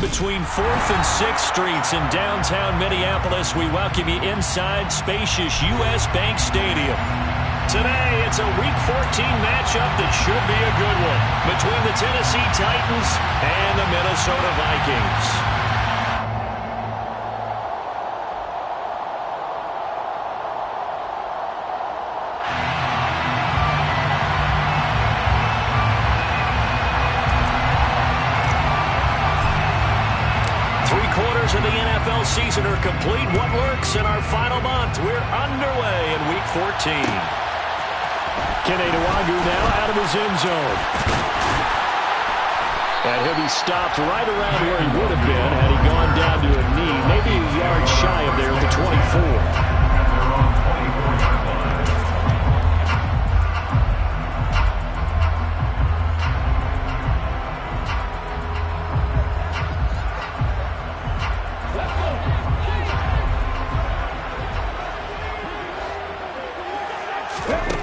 between 4th and 6th Streets in downtown Minneapolis. We welcome you inside spacious U.S. Bank Stadium. Today, it's a Week 14 matchup that should be a good one between the Tennessee Titans and the Minnesota Vikings. Of the NFL season are complete. What works in our final month? We're underway in Week 14. Keneduagu now out of his end zone. And he'll be stopped right around where he would have been had he gone down to a knee, maybe a yard shy of there at the 24.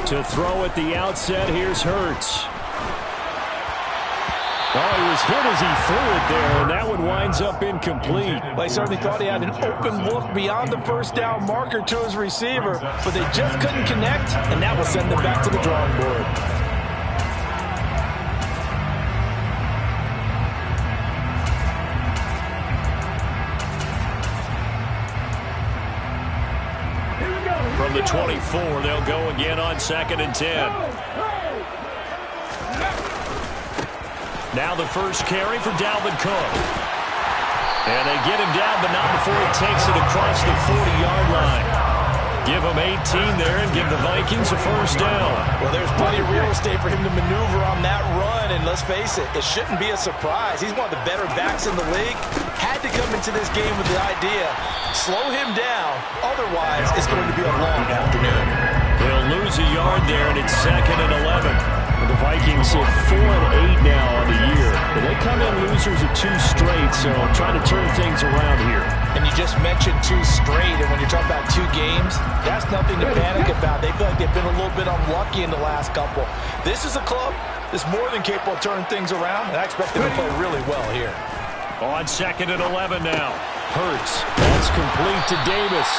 To throw at the outset, here's Hurts. Oh, he was hit as he threw it there, and that one winds up incomplete. Well, he certainly thought he had an open look beyond the first down marker to his receiver, but they just couldn't connect, and that will send them back to the drawing board. From the 24, they'll go again on 2nd and 10. Now the first carry for Dalvin Cook. And they get him down, but not before he takes it across the 40-yard line. Give him 18 there and give the Vikings a first down. Well, there's plenty of real estate for him to maneuver on that run, and let's face it, it shouldn't be a surprise. He's one of the better backs in the league. Had to come into this game with the idea, slow him down, otherwise it's going to be a long afternoon. They'll lose a yard there, and it's 2nd and 11. The Vikings hit 4 and 8 now on the year. But they come in losers of 2 straight, so trying to turn things around here. And you just mentioned 2 straight, and when you're talking about 2 games, that's nothing to panic about. They feel like they've been a little bit unlucky in the last couple. This is a club that's more than capable of turning things around, and I expect them to play really well here. On 2nd and 11 now. Hurts. That's complete to Davis.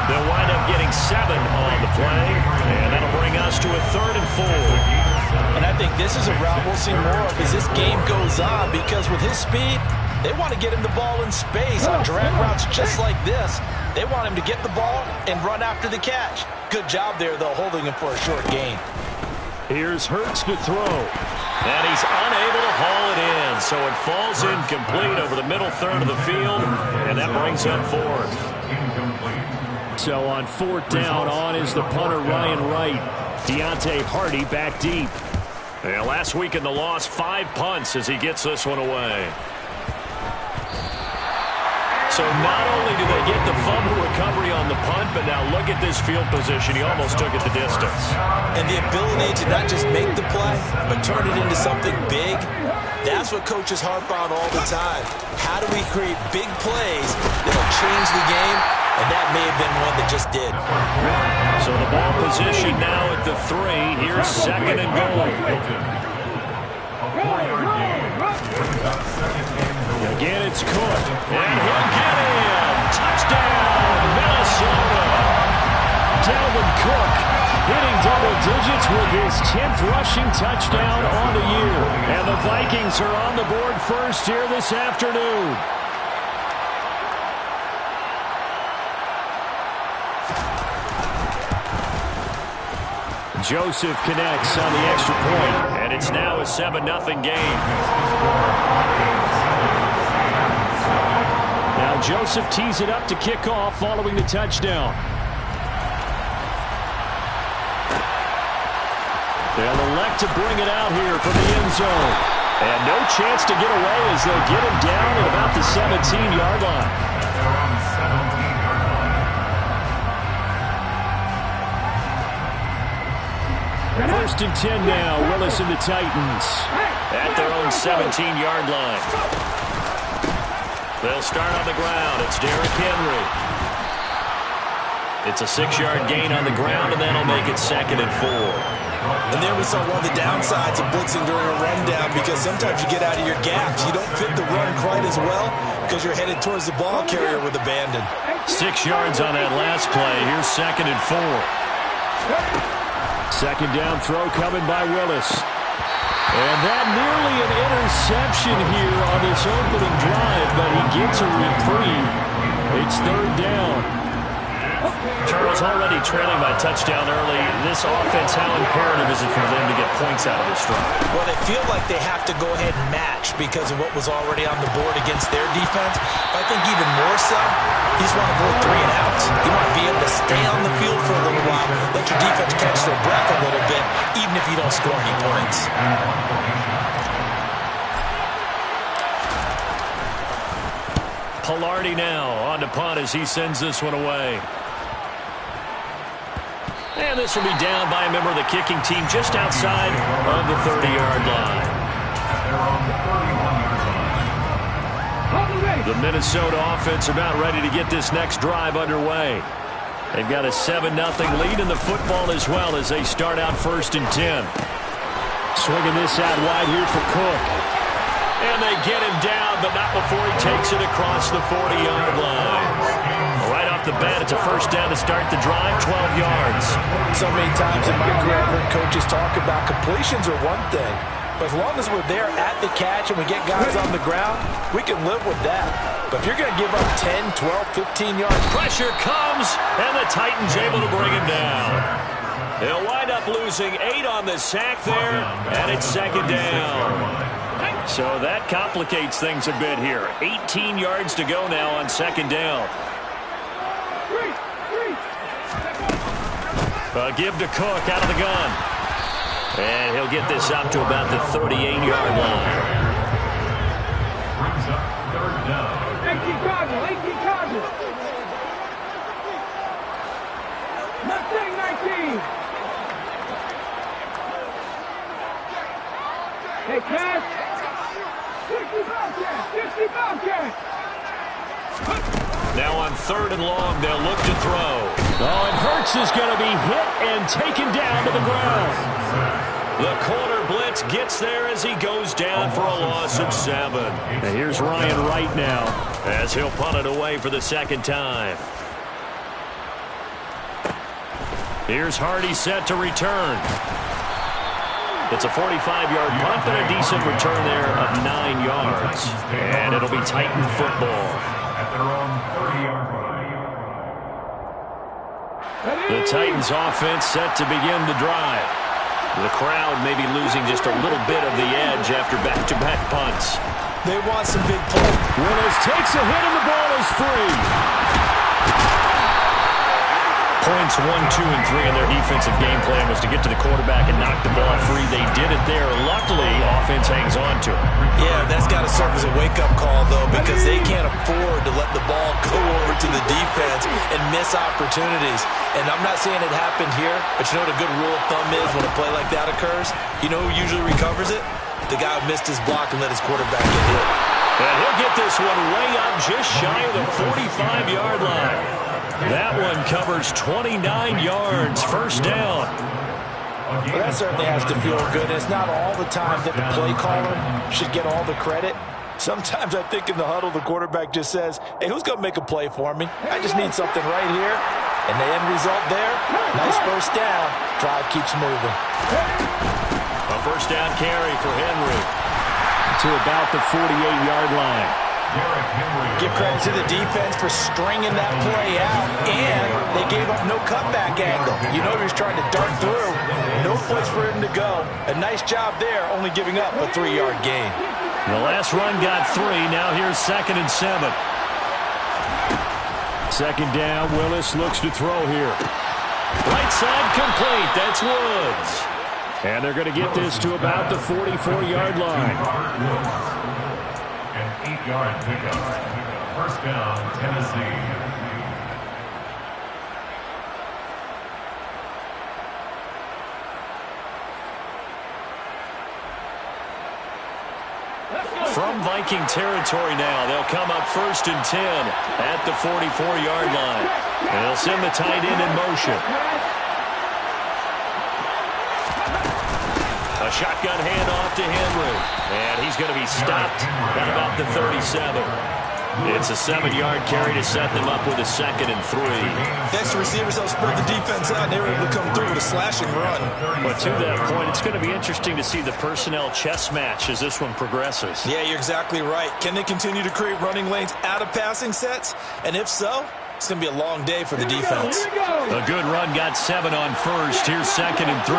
They'll wind up getting 7 on the play, and that'll bring us to a 3rd and 4. And I think this is a route we'll see more of as this game goes on, because with his speed, they want to get him the ball in space on drag routes just like this. They want him to get the ball and run after the catch. Good job there, though, holding him for a short gain. Here's Hurts to throw. And he's unable to haul it in, so it falls incomplete over the middle third of the field, and that brings up 4th. So on 4th down, on is the punter Ryan Wright. Deontay Hardy back deep. And last week in the loss, 5 punts as he gets this one away. So not only do they get the fumble recovery on the punt, but now look at this field position. He almost took it the distance. And the ability to not just make the play, but turn it into something big, that's what coaches harp on all the time. How do we create big plays that'll change the game? And that may have been one that just did. So the ball position now at the 3. Here's 2nd and goal. Again, it's Cook. And he'll get him. Touchdown, Minnesota. Dalvin Cook hitting double digits with his 10th rushing touchdown on the year. And the Vikings are on the board first here this afternoon. Joseph connects on the extra point, and it's now a 7-0 game. Now Joseph tees it up to kick off following the touchdown. They'll elect to bring it out here from the end zone. And no chance to get away as they'll get him down at about the 17-yard line. First and 10 now. Willis and the Titans at their own 17-yard line. They'll start on the ground. It's Derrick Henry. It's a 6-yard gain on the ground, and that'll make it 2nd and 4. And there we saw one of the downsides of blitzing during a rundown, because sometimes you get out of your gaps. You don't fit the run as well because you're headed towards the ball carrier with abandon. 6 yards on that last play. Here's 2nd and 4. 2nd down throw coming by Willis. And that nearly an interception here on this opening drive, but he gets a reprieve. It's 3rd down. Charles already trailing by touchdown early. This offense, how imperative is it for them to get points out of this drive? Well, they feel like they have to go ahead and match because of what was already on the board against their defense. But I think even more so, you just want to avoid 3 and outs. You want to be able to stay on the field for a little while, let your defense catch their breath a little bit, even if you don't score any points. Pilardi now on to punt as he sends this one away. And this will be down by a member of the kicking team just outside of the 30-yard line. The Minnesota offense about ready to get this next drive underway. They've got a 7-0 lead in the football as well as they start out 1st and 10. Swinging this out wide here for Cook. And they get him down, but not before he takes it across the 40-yard line. Right off the bat, it's a 1st down to start the drive, 12 yards. So many times in my career, I've heard coaches talk about completions are one thing. But as long as we're there at the catch and we get guys on the ground, we can live with that. But if you're going to give up 10, 12, 15 yards. Pressure comes, and the Titans able to bring him down. They'll wind up losing 8 on the sack there, and it's 2nd down. So that complicates things a bit here. 18 yards to go now on 2nd down. Give to Cook out of the gun. And he'll get this up to about the 38-yard line. Brings up 3rd down. 18 Cardinals. Mustang 19. Hey, Cash. 50 Bobcat. Now on 3rd and long, they'll look to throw. Oh, and Hurts is going to be hit and taken down to the ground. The corner blitz gets there as he goes down for a loss of 7. And here's Ryan Wright now as he'll punt it away for the 2nd time. Here's Hardy set to return. It's a 45-yard punt, but a decent return there of 9 yards. And it'll be Titan football. At their own 30-yard line. The Titans offense set to begin the drive. The crowd may be losing just a little bit of the edge after back-to-back punts. They want some big plays. Willis takes a hit and the ball is free. Points 1, 2, and 3 in their defensive game plan was to get to the quarterback and knock the ball free. They did it there. Luckily, offense hangs on to it. Yeah, that's got to serve as a wake-up call, though, because they can't afford to let the ball go over to the defense and miss opportunities. And I'm not saying it happened here, but you know what a good rule of thumb is when a play like that occurs? You know who usually recovers it? The guy who missed his block and let his quarterback get hit. And he'll get this one way up just shy of the 45-yard line. That one covers 29 yards, 1st down. Well, that certainly has to feel good. It's not all the time that the play caller should get all the credit. Sometimes I think in the huddle, the quarterback just says, hey, who's going to make a play for me? I just need something right here. And the end result there, nice 1st down. Drive keeps moving. A 1st down carry for Henry to about the 48-yard line. Give credit to the defense for stringing that play out, and they gave up no cutback angle. You know he was trying to dart through. No place for him to go. A nice job there, only giving up a 3-yard gain. The last run got 3. Now here's 2nd and 7. 2nd down. Willis looks to throw here. Right side complete. That's Woods. And they're going to get this to about the 44-yard line. An 8-yard pickup. 1st down, Tennessee. From Viking territory now, they'll come up 1st and 10 at the 44-yard line. And they'll send the tight end in motion. A shotgun handoff to Henry. And he's going to be stopped at about the 37. It's a 7-yard carry to set them up with a 2nd and 3. Next, receivers help spread the defense out, and they were able to come through with a slashing run. But to that point, it's going to be interesting to see the personnel chess match as this one progresses. Yeah, you're exactly right. Can they continue to create running lanes out of passing sets? And if so, it's going to be a long day for the defense. A good run got 7 on first. Here's 2nd and 3.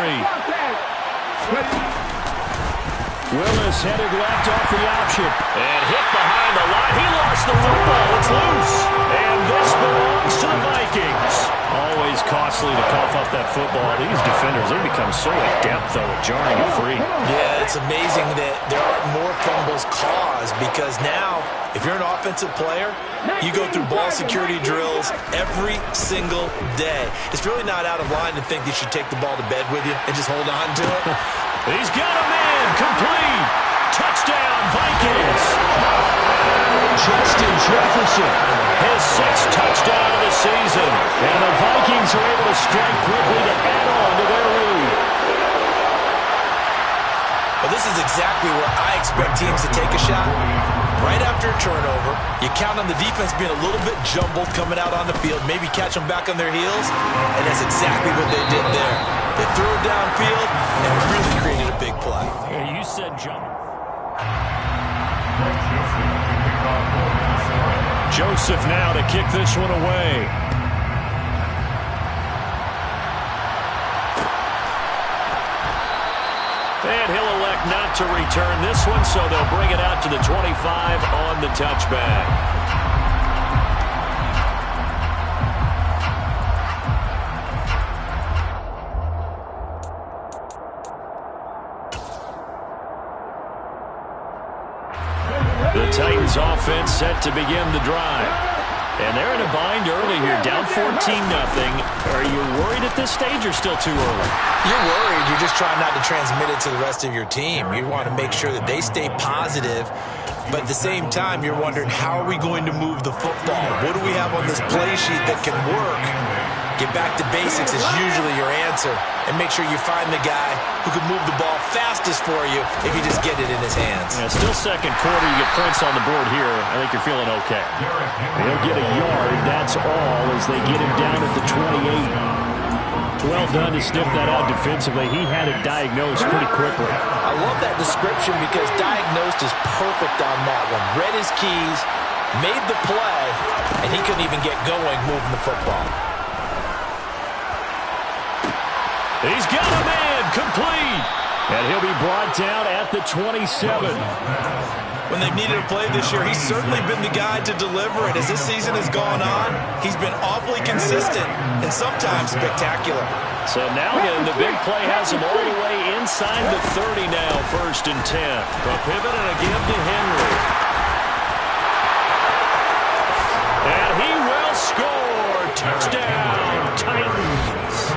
Willis headed left off the option. And hit behind the line. He lost the football. It's loose. And this belongs to the Vikings. Always costly to cough up that football. These defenders, they become so adept, though, at jarring it free. Yeah, it's amazing that there aren't more fumbles caused because now, if you're an offensive player, you go through ball security drills every single day. It's really not out of line to think you should take the ball to bed with you and just hold on to it. He's got a man. Complete. Touchdown, Vikings. Justin Jefferson, his 6th touchdown of the season. And the Vikings are able to strike quickly to add on to their lead. Well, this is exactly where I expect teams to take a shot. Right after a turnover, you count on the defense being a little bit jumbled coming out on the field, maybe catch them back on their heels, and that's exactly what they did there. They threw it downfield and really created a big play. Yeah, you said jump. Joseph now to kick this one away. And he'll elect not to return this one, so they'll bring it out to the 25 on the touchback. The Titans offense set to begin the drive. And they're in a bind early here, down 14-0. Are you worried at this stage or still too early? You're worried. You're just trying not to transmit it to the rest of your team. You want to make sure that they stay positive. But at the same time, you're wondering, how are we going to move the football? What do we have on this play sheet that can work? Get back to basics is usually your answer. And make sure you find the guy who can move the ball fastest for you if you just get it in his hands. Yeah, still second quarter. You get points on the board here. I think you're feeling okay. They'll get a yard. That's all as they get him down at the 28. Well done to sniff that out defensively. He had it diagnosed pretty quickly. I love that description because diagnosed is perfect on that one. Read his keys, made the play, and he couldn't even get going moving the football. He's got a man, complete. And he'll be brought down at the 27. When they've needed a play this year, he's certainly been the guy to deliver it. As this season has gone on, he's been awfully consistent and sometimes spectacular. So now then, the big play has him all the way inside the 30 now, 1st and 10. A pivot and a give to Henry. And he will score. Touchdown, Titans.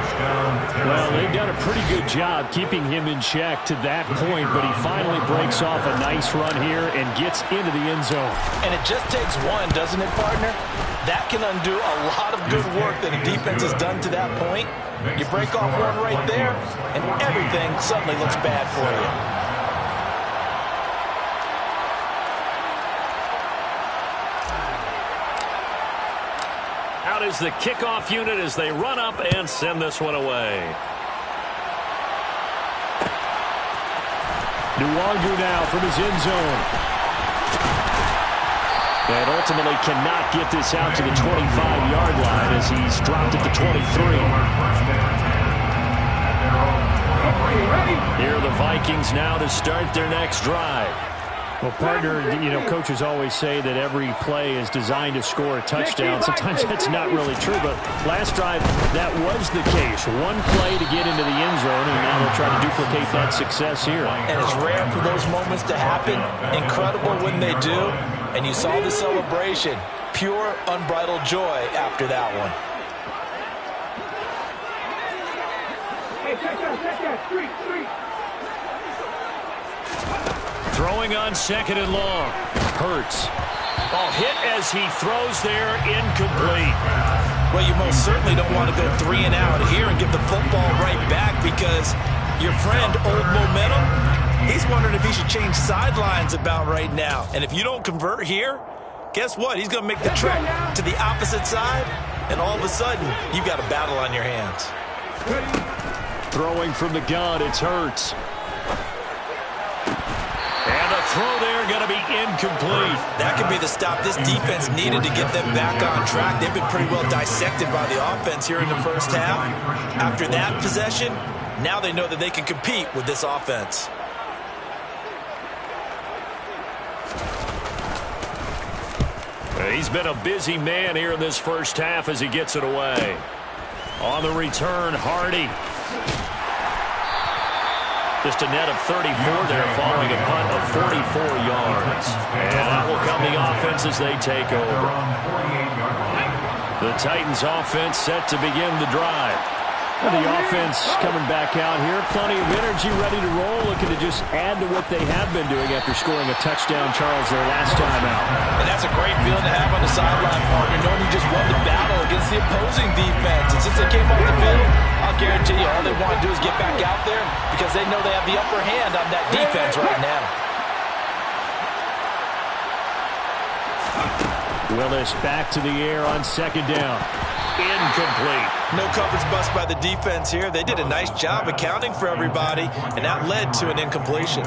Well, they've done a pretty good job keeping him in check to that point, but he finally breaks off a nice run here and gets into the end zone. And it just takes one, doesn't it, partner? That can undo a lot of good work that a defense has done to that point. You break off one right there, and everything suddenly looks bad for you. Out is the kickoff unit as they run up and send this one away. Nwangu now from his end zone. And ultimately cannot get this out to the 25-yard line as he's dropped at the 23. Here are the Vikings now to start their next drive. Well, partner, you know, coaches always say that every play is designed to score a touchdown. Sometimes that's not really true, but last drive, that was the case. One play to get into the end zone, and now they'll try to duplicate that success here. And it's rare for those moments to happen. Incredible when they do. And you saw the celebration. Pure, unbridled joy after that one. Throwing on 2nd and long. Hurts. Oh, hit as he throws there, incomplete. Well, you most certainly don't want to go 3 and out here and give the football right back because Your friend, Old Momentum, he's wondering if he should change sidelines about right now. And if you don't convert here, guess what? He's going to make the trek to the opposite side, and all of a sudden, you've got a battle on your hands. Throwing from the gun, it's Hurts. And the throw there going to be incomplete. That could be the stop this defense needed to get them back on track. They've been pretty well dissected by the offense here in the first half. After that possession, now they know that they can compete with this offense. He's been a busy man here in this first half as he gets it away. On the return, Hardy. Just a net of 34 there following a punt of 44 yards. And that will come the offense as they take over. The Titans offense set to begin the drive. And the offense coming back out here. Plenty of energy, ready to roll, looking to just add to what they have been doing after scoring a touchdown, Charles, their last time out. And that's a great feeling to have on the sideline, partner, knowing you just won the battle against the opposing defense. And since they came off the field, I'll guarantee you all they want to do is get back out there because they know they have the upper hand on that defense right now. Willis back to the air on second down. Incomplete. No coverage bust by the defense here. They did a nice job accounting for everybody, and that led to an incompletion.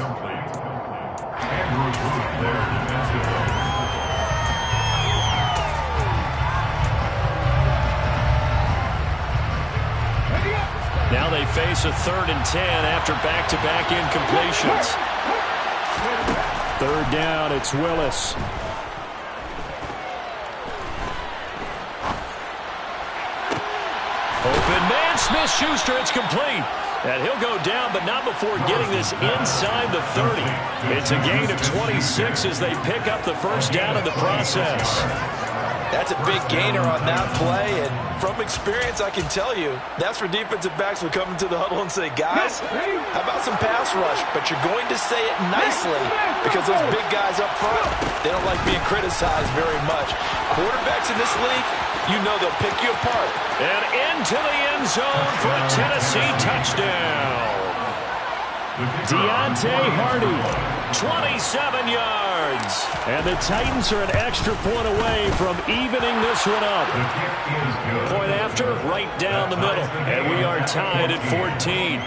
Now they face a 3rd and 10 after back-to-back incompletions. 3rd down, it's Willis. Open man, Smith-Schuster, it's complete. And he'll go down, but not before getting this inside the 30. It's a gain of 26 as they pick up the first down in the process. That's a big gainer on that play, and from experience, I can tell you, that's where defensive backs will come into the huddle and say, guys, how about some pass rush? But you're going to say it nicely because those big guys up front, they don't like being criticized very much. Quarterbacks in this league, you know they'll pick you apart. And into the end zone for a Tennessee touchdown. Deontay Hardy, 27 yards. And the Titans are an extra point away from evening this one up. Point after, right down the middle. And we are tied at 14.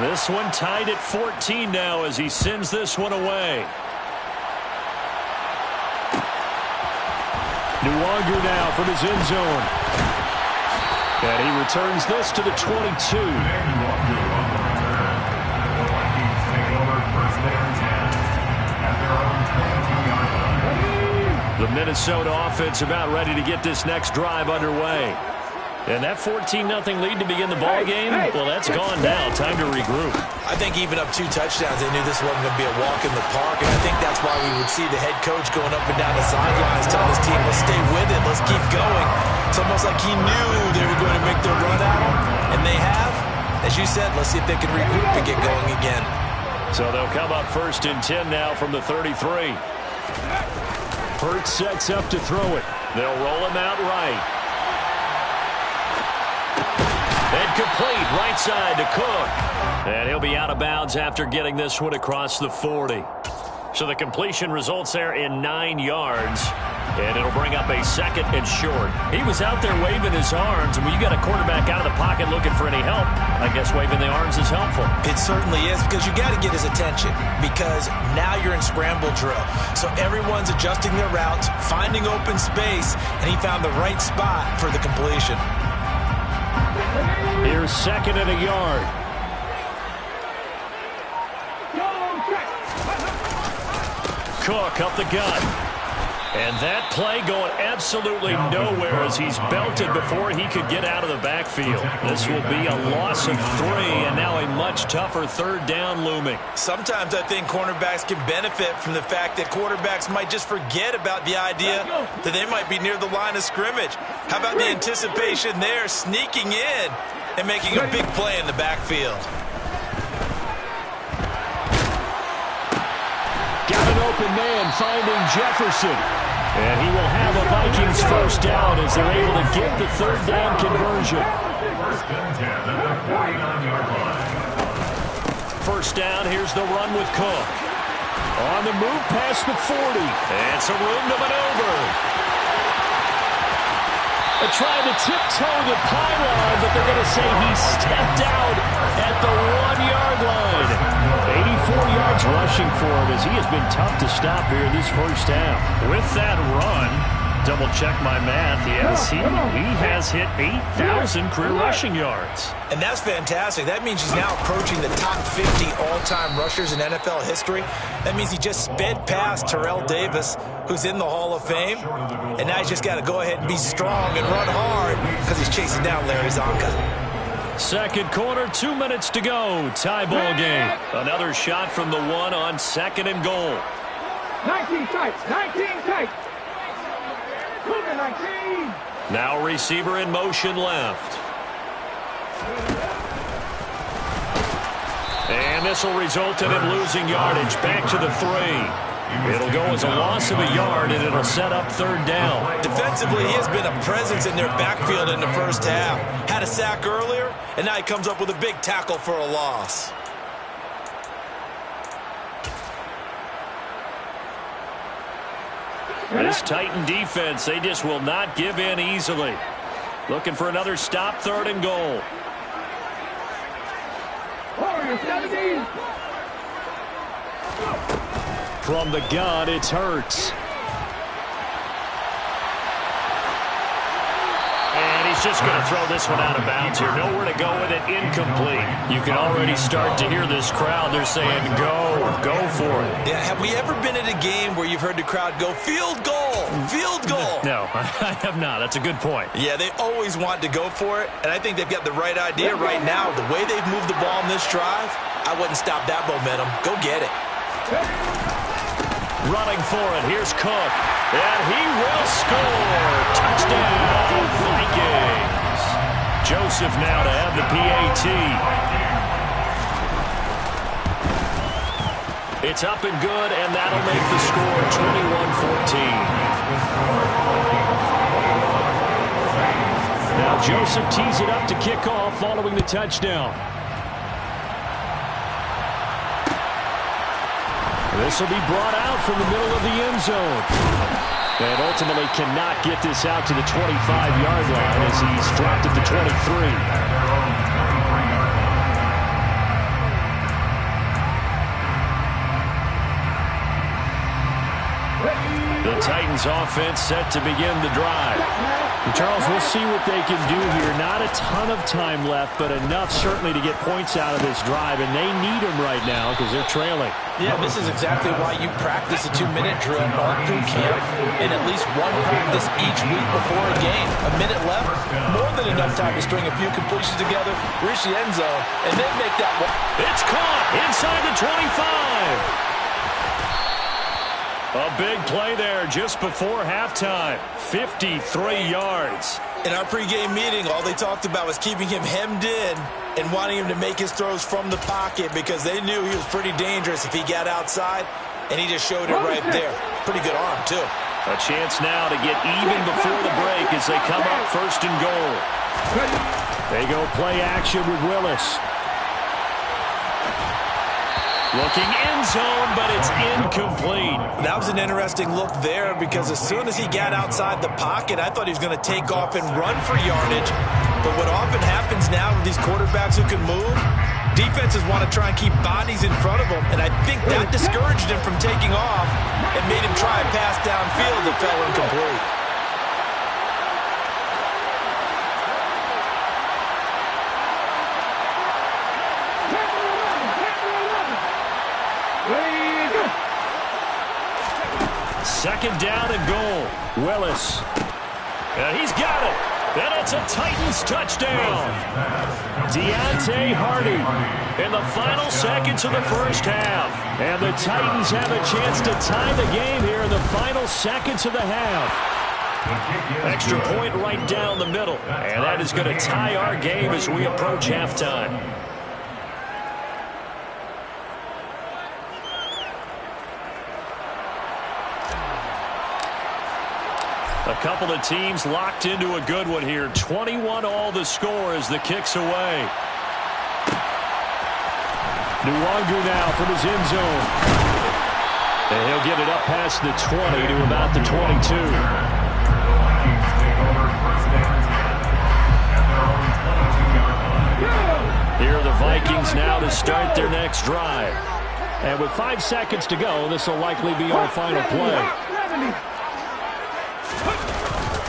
This one tied at 14 now as he sends this one away. Nwogu now from his end zone. And he returns this to the 22. The Minnesota offense about ready to get this next drive underway. And that 14-0 lead to begin the ball game, well, that's gone now. Time to regroup. I think even up 2 touchdowns, they knew this wasn't going to be a walk in the park, and I think that's why we would see the head coach going up and down the sidelines telling his team, let's stay with it, let's keep going. It's almost like he knew they were going to make their run at him, and they have. As you said, let's see if they can regroup and get going again. So they'll come up 1st and 10 now from the 33. Hurts sets up to throw it. They'll roll him out right. And complete right side to Cook. And he'll be out of bounds after getting this one across the 40. So the completion results there in 9 yards. And it'll bring up a 2nd and short. He was out there waving his arms. And when you got a quarterback out of the pocket looking for any help, I guess waving the arms is helpful. It certainly is, because you got to get his attention, because now you're in scramble drill. So everyone's adjusting their routes, finding open space, and he found the right spot for the completion. Here's 2nd and a yard. Cook up the gut. And that play going absolutely nowhere as he's belted before he could get out of the backfield. This will be a loss of 3, and now a much tougher 3rd down looming. Sometimes I think cornerbacks can benefit from the fact that quarterbacks might just forget about the idea that they might be near the line of scrimmage. How about the anticipation there, sneaking in and making a big play in the backfield? Got an open man finding Jefferson. And he will have a Vikings first down as they're able to get the third down conversion. First and 10 at the 49-yard line. First down, here's the run with Cook. On the move past the 40. And some room to maneuver. They're trying to tiptoe the pylon, but they're going to say he stepped out at the 1-yard line. 84 yards rushing for him as he has been tough to stop here in this first half. With that run, double-check my math, yes, he has hit 8,000 career rushing yards. And that's fantastic. That means he's now approaching the top 50 all-time rushers in NFL history. That means he just sped past Terrell Davis, who's in the Hall of Fame. And now he's just got to go ahead and be strong and run hard because he's chasing down Larry Zonka. Second quarter, 2 minutes to go. Tie ball game. Another shot from the 1 on 2nd and goal. 19 tight, 19 tight. 19. Now receiver in motion left. And this will result in him losing yardage. Back to the 3. It'll go as a loss of a yard, and it'll set up third down. Defensively, he has been a presence in their backfield in the first half. Had a sack earlier, and now he comes up with a big tackle for a loss. This Titan defense, they just will not give in easily. Looking for another stop, 3rd and goal. From the gun, it's Hurts. And he's just going to throw this one out of bounds here. Nowhere to go with it, incomplete. You can already start to hear this crowd. They're saying, go for it. Yeah, have we ever been at a game where you've heard the crowd go, field goal, field goal? No, I have not. That's a good point. Yeah, they always want to go for it, and I think they've got the right idea right now. The way they've moved the ball in this drive, I wouldn't stop that momentum. Go get it. Running for it, here's Cook, and he will score. Touchdown, Vikings. Joseph now to have the PAT. It's up and good, and that'll make the score 21-14. Now Joseph tees it up to kick off following the touchdown. This will be brought out from the middle of the end zone. And ultimately cannot get this out to the 25-yard line as he's dropped at the 23. The Titans offense set to begin the drive. And Charles, we'll see what they can do here. Not a ton of time left, but enough certainly to get points out of this drive, and they need them right now because they're trailing. Yeah, this is exactly why you practice a 2-minute drill all through camp and at least one practice each week before a game. A minute left, more than enough time to string a few completions together, reach the end zone, and then make that one. It's caught inside the 25. A big play there just before halftime. 53 yards. In our pregame meeting, all they talked about was keeping him hemmed in and wanting him to make his throws from the pocket because they knew he was pretty dangerous if he got outside, and he just showed it right there. Pretty good arm, too. A chance now to get even before the break as they come up 1st and goal. They go play action with Willis. Looking end zone, but it's incomplete. That was an interesting look there because as soon as he got outside the pocket, I thought he was going to take off and run for yardage. But what often happens now with these quarterbacks who can move, defenses want to try and keep bodies in front of them, and I think that discouraged him from taking off and made him try a pass downfield that fell incomplete. Second down and goal. Willis. And he's got it. And it's a Titans touchdown. Deontay Hardy in the final seconds of the first half. And the Titans have a chance to tie the game here in the final seconds of the half. Extra point right down the middle. And that is going to tie our game as we approach halftime. A couple of teams locked into a good one here. 21-all the score as the kick's away. Nwangu now from his end zone. And he'll get it up past the 20 to about the 22. Here are the Vikings now to start their next drive. And with 5 seconds to go, this will likely be our final play.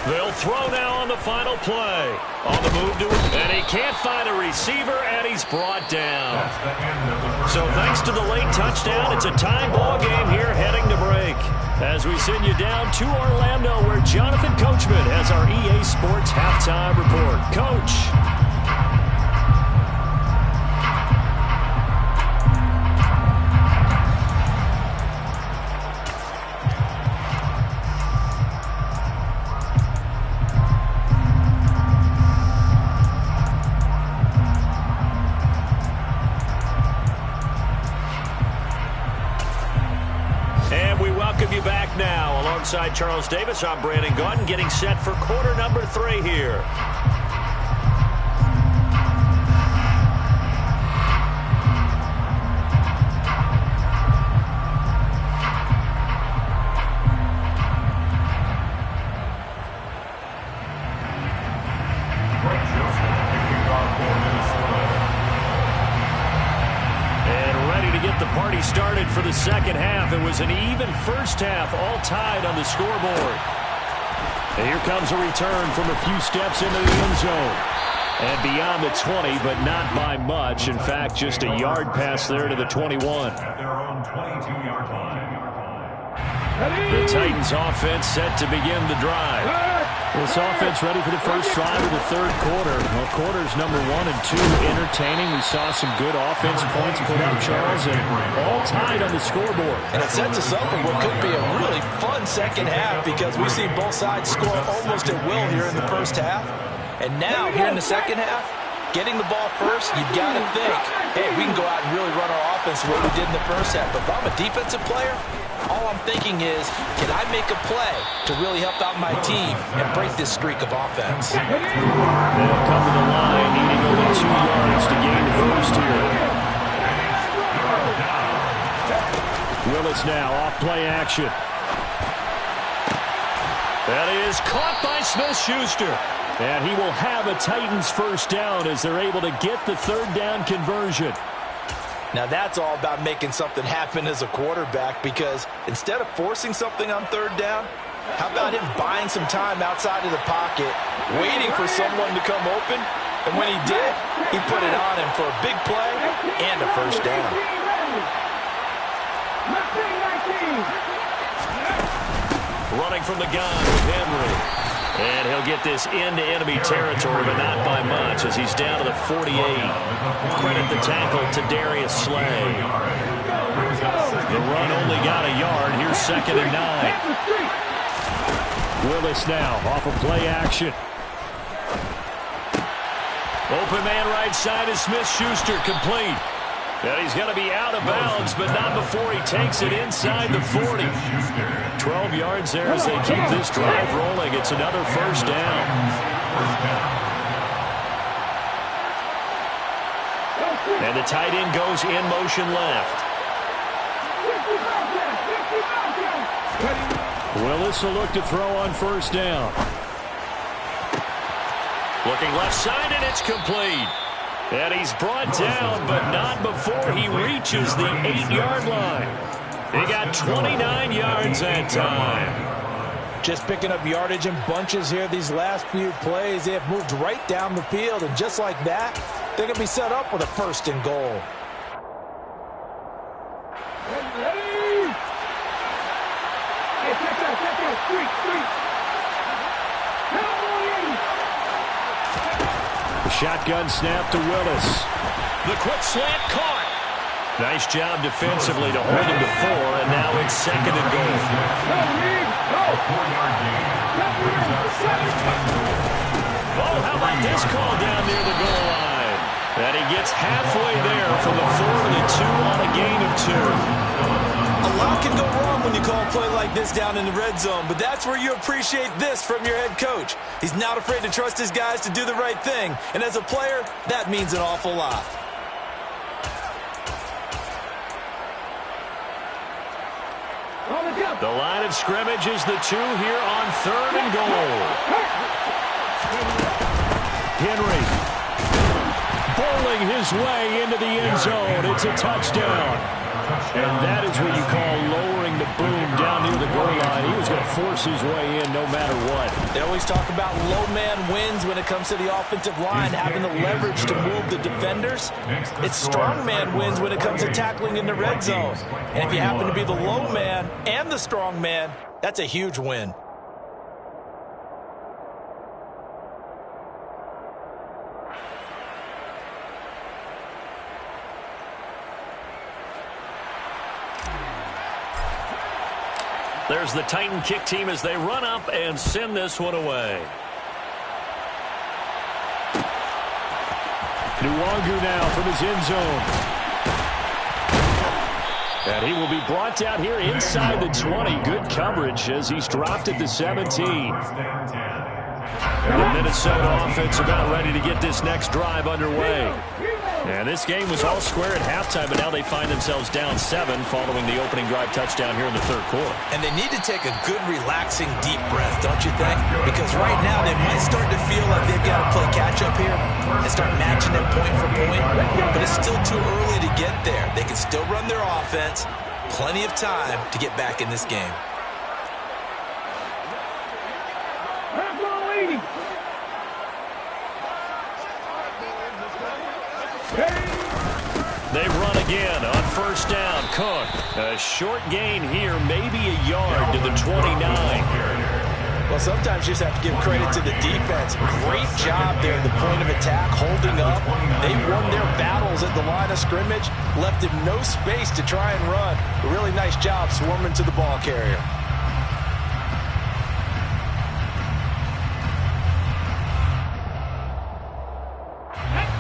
They'll throw now on the final play. On the move to it, and he can't find a receiver, and he's brought down. So thanks to the late touchdown, it's a tie ball game here heading to break. As we send you down to Orlando, where Jonathan Coachman has our EA Sports halftime report. Coach. Alongside Charles Davis, I'm Brandon Gaudin, getting set for quarter number 3 here. Started for the second half. It was an even first half, all tied on the scoreboard. And here comes a return from a few steps into the end zone. And beyond the 20, but not by much. In fact, just a yard pass there to the 21. At their own 22-yard line. The Titans offense set to begin the drive. This offense ready for the first drive of the third quarter. Well, quarters number 1 and 2 entertaining. We saw some good offense points put up, Charles, and all tied on the scoreboard. And it sets us up for what could be a really fun second half because we see both sides score almost at will here in the first half. And now, here in the second half, getting the ball first, you've got to think, hey, we can go out and really run our offense the way we did in the first half. But if I'm a defensive player, all I'm thinking is, can I make a play to really help out my team and break this streak of offense? They'll come to the line, needing only 2 yards to gain the first here. Willis now off play action. That is caught by Smith-Schuster. And he will have a Titans first down as they're able to get the third down conversion. Now that's all about making something happen as a quarterback, because instead of forcing something on third down, how about him buying some time outside of the pocket, waiting for someone to come open, and when he did, he put it on him for a big play and a first down. Running from the gun with Henry. And he'll get this into enemy territory, but not by much, as he's down to the 48. Credit the tackle to Darius Slay. The run only got a yard. Here's 2nd and 9. Willis now off of play action. Open man right side is Smith-Schuster, complete. And he's going to be out of bounds, but not before he takes it inside the 40. 12 yards there as they keep this drive rolling. It's another first down. And the tight end goes in motion left. Willis will look to throw on first down. Looking left side, and it's complete. And he's brought down, but not before he reaches the 8-yard line. He got 29 yards that time. Just picking up yardage in bunches here these last few plays. They have moved right down the field, and just like that, they're going to be set up with a 1st and goal. Shotgun snap to Willis. The quick slant caught. Nice job defensively to hold him to 4, and now it's 2nd and goal. Oh, how about this call down near the goal line? And he gets halfway there for the 4 and the 2 on a gain of 2. A lot can go wrong when you call play play like this down in the red zone, but that's where you appreciate this from your head coach. He's not afraid to trust his guys to do the right thing, and as a player, that means an awful lot. The line of scrimmage is the 2 here on 3rd and goal. Henry bowling his way into the end zone. It's a touchdown. And that is what you call lowering the boom down near the goal line. He was going to force his way in no matter what. They always talk about low man wins when it comes to the offensive line, having the leverage to move the defenders. It's strong man wins when it comes to tackling in the red zone. And if you happen to be the low man and the strong man, that's a huge win. There's the Titan kick team as they run up and send this one away. Nwangu now from his end zone. And he will be brought down here inside the 20. Good coverage as he's dropped at the 17. The Minnesota offense about ready to get this next drive underway. And this game was all square at halftime, but now they find themselves down 7 following the opening drive touchdown here in the 3rd quarter. And they need to take a good, relaxing, deep breath, don't you think? Because right now they might start to feel like they've got to play catch-up here and start matching them point for point. But it's still too early to get there. They can still run their offense. Plenty of time to get back in this game. They run again on 1st down. Cook, a short gain here, maybe a yard to the 29. Well, sometimes you just have to give credit to the defense. Great job there at the point of attack, holding up. They won their battles at the line of scrimmage, left him no space to try and run. A really nice job swarming to the ball carrier.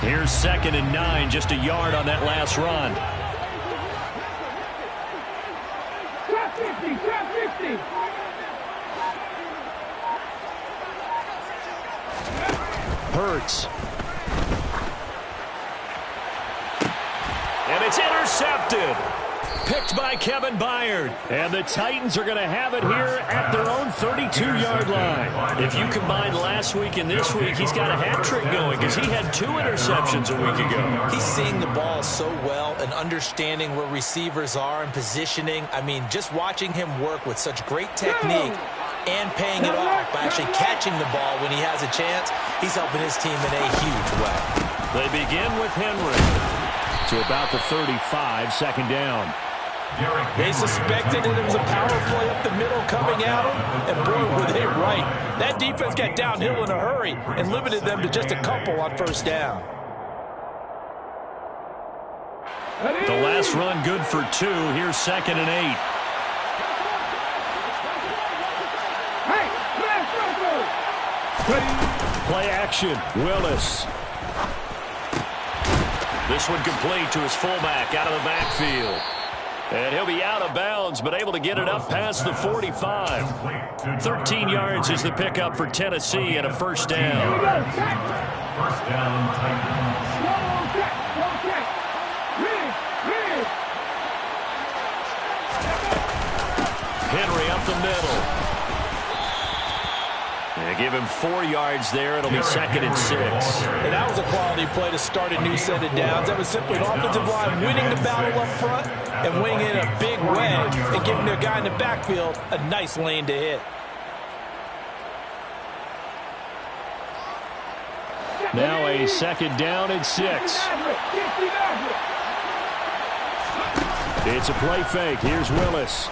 Here's 2nd and 9, just a yard on that last run. Trap 50, trap 50. Hurts. And it's intercepted. Picked by Kevin Byard. And the Titans are going to have it here at their own 32-yard line. If you combine last week and this week, he's got a hat trick going because he had 2 interceptions a week ago. He's seeing the ball so well and understanding where receivers are and positioning. I mean, just watching him work with such great technique and paying it off by actually catching the ball when he has a chance, he's helping his team in a huge way. They begin with Henry to about the 35, 2nd down. They suspected that it was a power play up the middle coming at him, and boy, were they right. That defense got downhill in a hurry and limited them to just a couple on 1st down. The last run good for 2. Here's 2nd and 8. Play action. Willis. This one complete to his fullback out of the backfield. And he'll be out of bounds, but able to get it up past the 45. 13 yards is the pickup for Tennessee and a 1st down. 1st down, Titans. Henry up the middle. They give him 4 yards there. It'll be 2nd and 6. And that was a quality play to start a new set of downs. That was simply an offensive line winning the battle up front and winning in a big way and giving their guy in the backfield a nice lane to hit. Now a 2nd down and 6. It's a play fake. Here's Willis.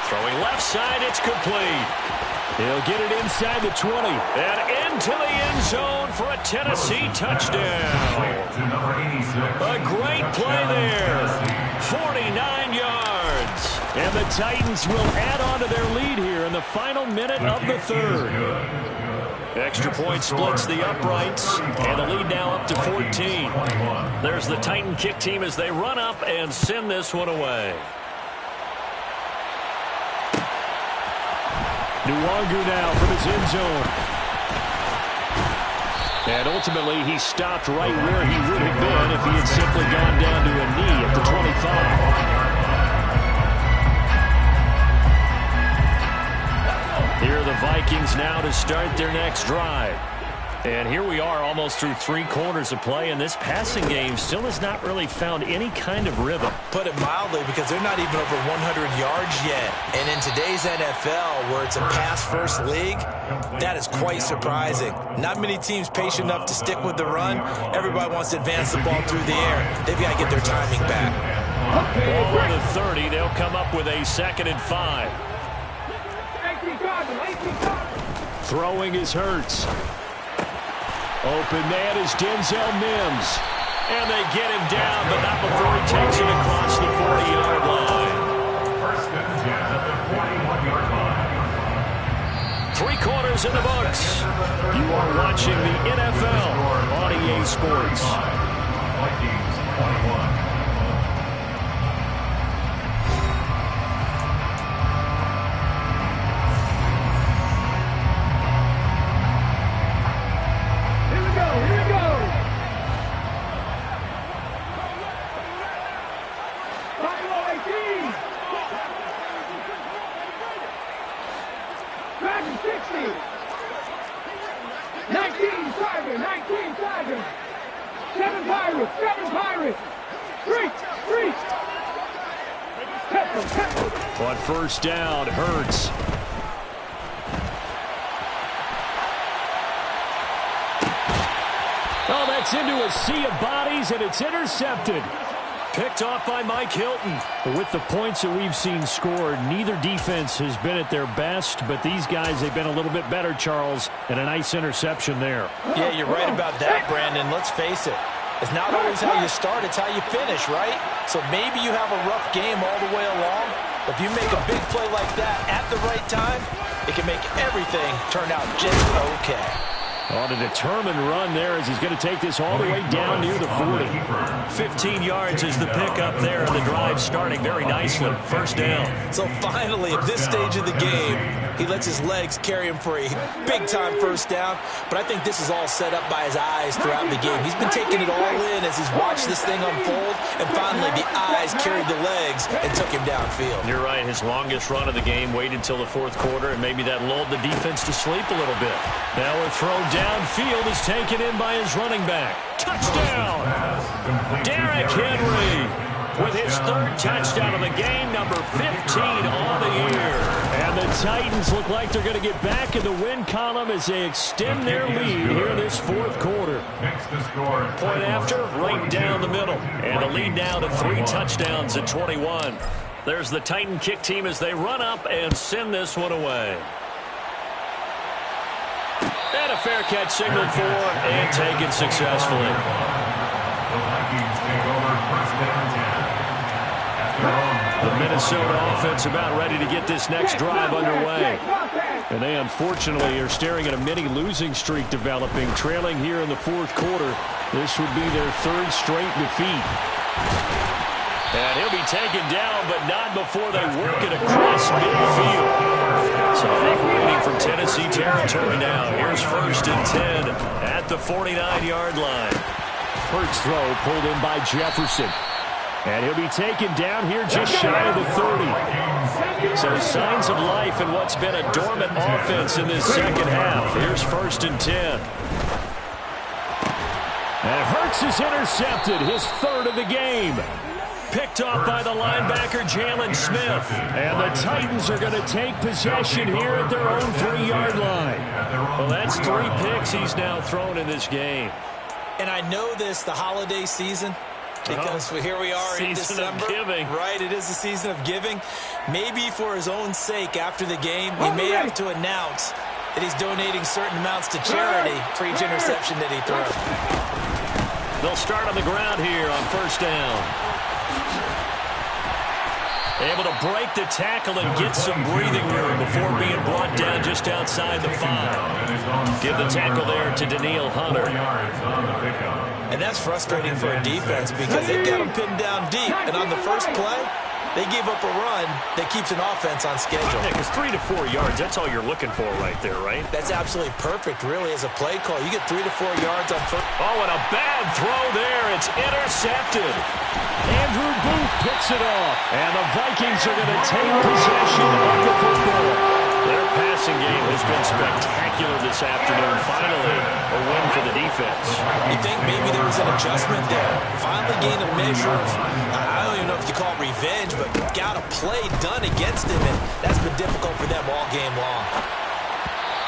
Throwing left side, it's complete. He'll get it inside the 20 and into the end zone for a Tennessee touchdown. A great play there. 49 yards. And the Titans will add on to their lead here in the final minute of the 3rd. Extra point splits the uprights, and the lead now up to 14. There's the Titan kick team as they run up and send this one away. Nwangu now from his end zone. And ultimately, he stopped right where he would have been if he had simply gone down to a knee at the 25. Here are the Vikings now to start their next drive. And here we are almost through 3 quarters of play, and this passing game still has not really found any kind of rhythm. Put it mildly, because they're not even over 100 yards yet. And in today's NFL, where it's a pass-first league, that is quite surprising. Not many teams patient enough to stick with the run. Everybody wants to advance the ball through the air. They've got to get their timing back. Ball on the 30. They'll come up with a 2nd and 5. Throwing is Hurts. Open man is Denzel Mims. And they get him down, but not before he takes it across the 40-yard line. First and 10 at the 41-yard line. 3 quarters in the books. You are watching the NFL on EA Sports. Vikings 21. On first down, Hurts. Oh, that's into a sea of bodies, and it's intercepted. Picked off by Mike Hilton. With the points that we've seen scored, neither defense has been at their best, but these guys, they've been a little bit better, Charles, and a nice interception there. Yeah, you're right about that, Brandon. Let's face it. It's not always how you start, it's how you finish, right? So maybe you have a rough game all the way along. If you make a big play like that at the right time, it can make everything turn out just okay. On a determined run there as he's going to take this all the way down near the 40. 15 yards is the pickup there, and the drive starting very nicely. First down. So finally, at this stage of the game, he lets his legs carry him for a big-time first down. But I think this is all set up by his eyes throughout the game. He's been taking it all in as he's watched this thing unfold, and finally the eyes carried the legs and took him downfield. You're right. His longest run of the game waited until the 4th quarter, and maybe that lulled the defense to sleep a little bit. Now a throw downfield is taken in by his running back. Touchdown! Derrick Henry with his 3rd touchdown of the game, number 15 on the year. And the Titans look like they're going to get back in the win column as they extend their lead here in this 4th quarter. Point after, right down the middle. And the lead now to 3 touchdowns at 21. There's the Titan kick team as they run up and send this one away. And a fair catch signaled for and taken successfully. The Vikings take over first down 10. The Minnesota offense about ready to get this next drive underway. And they unfortunately are staring at a mini losing streak developing, trailing here in the 4th quarter. This would be their 3rd straight defeat. And he'll be taken down, but not before they work it across midfield. So operating from Tennessee territory now. Here's 1st and 10 at the 49-yard line. Hurts throw pulled in by Jefferson. And he'll be taken down here just shy of the 30. So signs of life in what's been a dormant offense in this 2nd half. Here's 1st and 10. And Hurts is intercepted, his 3rd of the game. Picked off by the linebacker, Jalen Smith. And the Titans are going to take possession here at their own 3-yard line. Well, that's 3 picks he's now thrown in this game. And I know this, the holiday season, because here we are in December. Season of giving. Right, it is the season of giving. Maybe for his own sake after the game, he may have to announce that he's donating certain amounts to charity for each interception that he throws. They'll start on the ground here on 1st down. Able to break the tackle and get some breathing room before being brought down just outside the 5. Give the tackle there to Danielle Hunter. And that's frustrating for a defense because they've got him pinned down deep. And on the first play, They gave up a run that keeps an offense on schedule. Yeah, because 3 to 4 yards, that's all you're looking for right there, right? That's absolutely perfect, really, as a play call. You get 3 to 4 yards on first. Oh, and a bad throw there. It's intercepted. Andrew Booth picks it off. And the Vikings are going to take possession of the football. Their passing game has been spectacular this afternoon. Finally, a win for the defense. You think maybe there was an adjustment there. Finally gained a measure of, I don't even know if you call it revenge, but got a play done against him, and that's been difficult for them all game long.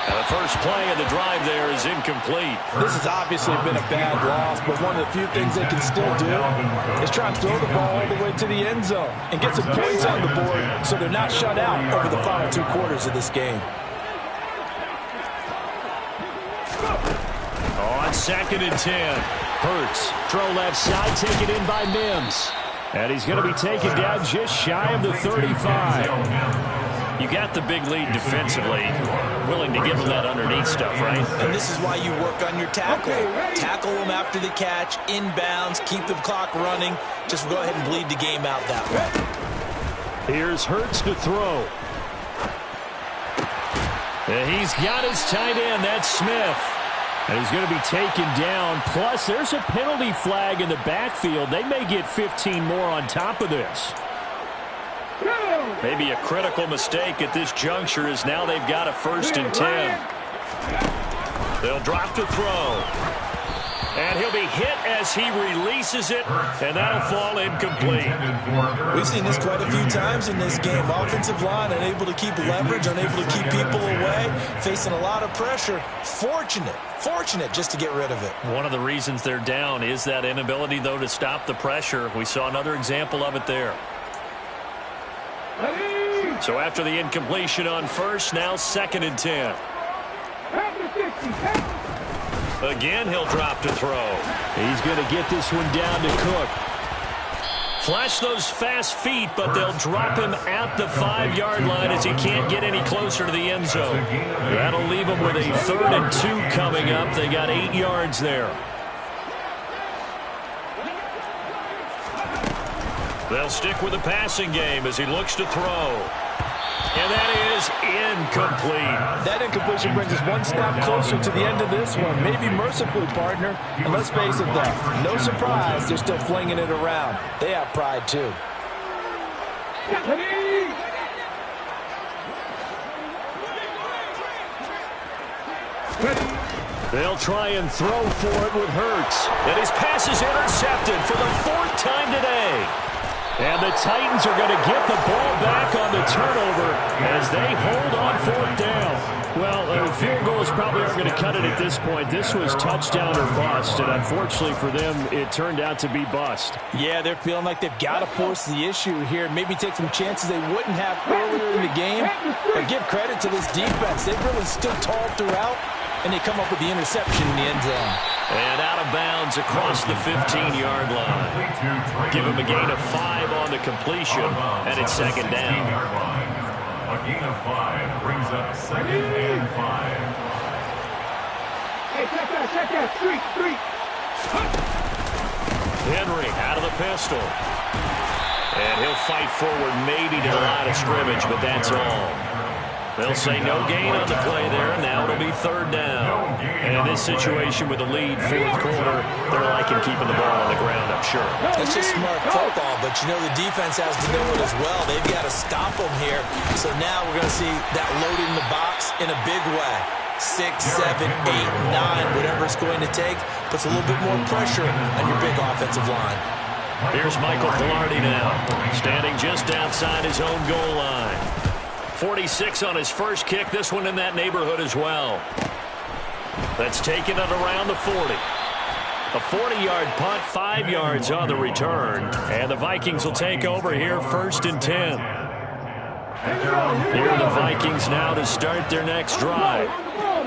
And the first play of the drive there is incomplete. This has obviously been a bad loss, but one of the few things they can still do is try and throw the ball all the way to the end zone and get some points on the board so they're not shut out over the final 2 quarters of this game. On 2nd and 10. Hurts. Throw left side, taken in by Mims. And he's going to be taken down just shy of the 35. You got the big lead defensively. Willing to give them that underneath stuff, right? And this is why you work on your tackle. Tackle them after the catch, inbounds, keep the clock running. Just go ahead and bleed the game out that way. Here's Hurts to throw. And he's got his tight end. That's Smith. And he's going to be taken down. Plus, there's a penalty flag in the backfield. They may get 15 more on top of this. Maybe a critical mistake at this juncture is now they've got a 1st and 10. They'll drop to throw. And he'll be hit as he releases it, and that'll fall incomplete. We've seen this quite a few times in this game. Offensive line unable to keep leverage, unable to keep people away, facing a lot of pressure. Fortunate just to get rid of it. One of the reasons they're down is that inability, though, to stop the pressure. We saw another example of it there. So after the incompletion on 1st, now 2nd and 10. Again, he'll drop to throw. He's going to get this one down to Cook. Flash those fast feet, but they'll drop him at the 5-yard line as he can't get any closer to the end zone. That'll leave him with a 3rd and 2 coming up. They got 8 yards there. They'll stick with the passing game as he looks to throw. And that is incomplete. That incompletion brings us one step closer to the end of this one. Maybe mercifully, partner. And let's face it, though, no surprise, they're still flinging it around. They have pride, too. They'll try and throw for it with Hurts. And his pass is intercepted for the 4th time today. And the Titans are going to get the ball back on the turnover as they hold on 4th down. Well, field goals probably aren't going to cut it at this point. This was touchdown or bust, and unfortunately for them, it turned out to be bust. Yeah, they're feeling like they've got to force the issue here. Maybe take some chances they wouldn't have earlier in the game. But give credit to this defense. They've really stood tall throughout, and they come up with the interception in the end zone. And out of bounds across the 15-yard line. Give him a gain of 5 on the completion, and it's 2nd down. A gain of 5 brings up 2nd and 5. Hey, check that, street. Henry out of the pistol. And he'll fight forward maybe to the line of scrimmage, but that's all. They'll say no gain on the play there. Now it'll be 3rd down. And in this situation with a lead 4th quarter, they're liking keeping the ball on the ground, I'm sure. That's just smart football, but you know the defense has to know it as well. They've got to stop them here. So now we're going to see that load in the box in a big way. 6, 7, 8, 9, whatever it's going to take, puts a little bit more pressure on your big offensive line. Here's Michael Pilardi now, standing just outside his own goal line. 46 on his first kick, this one in that neighborhood as well. That's taken it around the 40. A 40-yard punt, 5 yards on the return. And the Vikings will take over here, 1st and 10. Here are the Vikings now to start their next drive.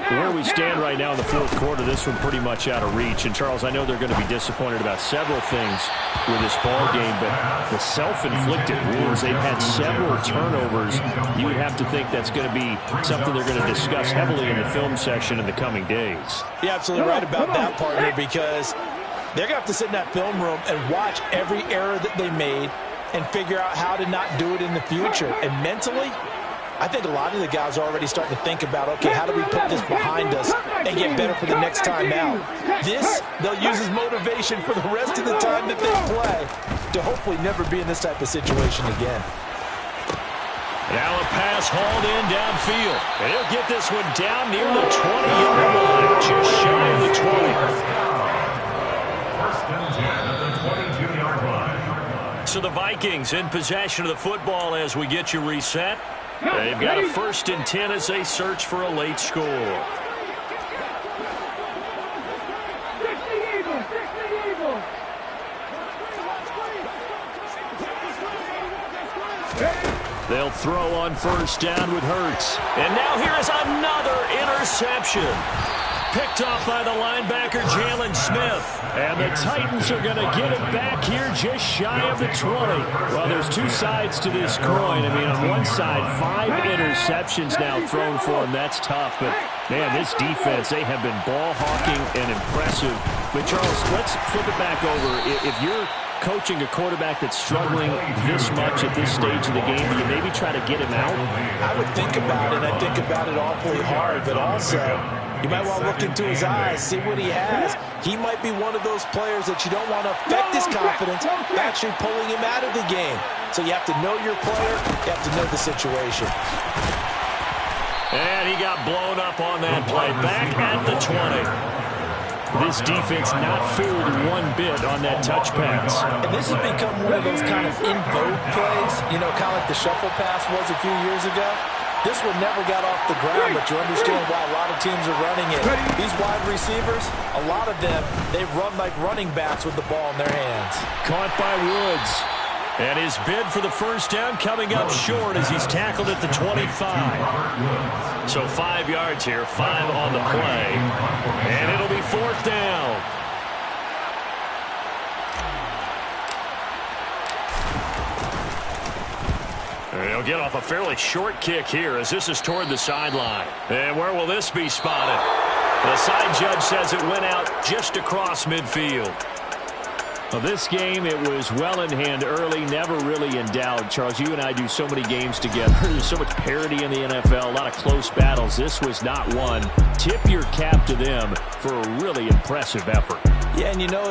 Where we stand right now in the 4th quarter, this one pretty much out of reach. And, Charles, I know they're going to be disappointed about several things with this ball game, but the self-inflicted wounds, they've had several turnovers. You would have to think that's going to be something they're going to discuss heavily in the film session in the coming days. You're absolutely right about that, partner, because they're going to have to sit in that film room and watch every error that they made, and figure out how to not do it in the future. And mentally, I think a lot of the guys are already starting to think about, okay, how do we put this behind us and get better for the next time out? This, they'll use as motivation for the rest of the time that they play to hopefully never be in this type of situation again. Now a pass hauled in downfield. And he'll get this one down near the 20-yard line, just shy of the 20. First and 10 at the 22-yard line. So the Vikings in possession of the football as we get you reset. They've got a 1st and 10 as they search for a late score. They'll throw on 1st down with Hurts. And now here is another interception. Picked off by the linebacker, Jalen Smith. And the Titans are going to get it back here just shy of the 20. Well, there's two sides to this coin. I mean, on one side, 5 interceptions now thrown for him. That's tough. But, man, this defense, they have been ball hawking and impressive. But, Charles, let's flip it back over. If you're coaching a quarterback that's struggling this much at this stage of the game, do you maybe try to get him out? I would think about it. I think about it awfully hard, but also you might want to look into his eyes, see what he has. He might be one of those players that you don't want to affect his confidence, actually pulling him out of the game. So you have to know your player, you have to know the situation. And he got blown up on that play, back at the 20. This defense not fooled one bit on that touch pass. And this has become one of those kind of in vogue plays, you know, kind of like the shuffle pass was a few years ago. This one never got off the ground, but you understand why a lot of teams are running it. These wide receivers, a lot of them, they run like running backs with the ball in their hands. Caught by Woods. And his bid for the 1st down coming up short as he's tackled at the 25. So 5 yards here, 5 on the play. And it'll be 4th down. He'll get off a fairly short kick here as this is toward the sideline. And where will this be spotted? The side judge says it went out just across midfield. Well, this game, it was well in hand early, never really in doubt. Charles, you and I do so many games together. There's so much parity in the NFL, a lot of close battles. This was not one. Tip your cap to them for a really impressive effort. Yeah, and you know,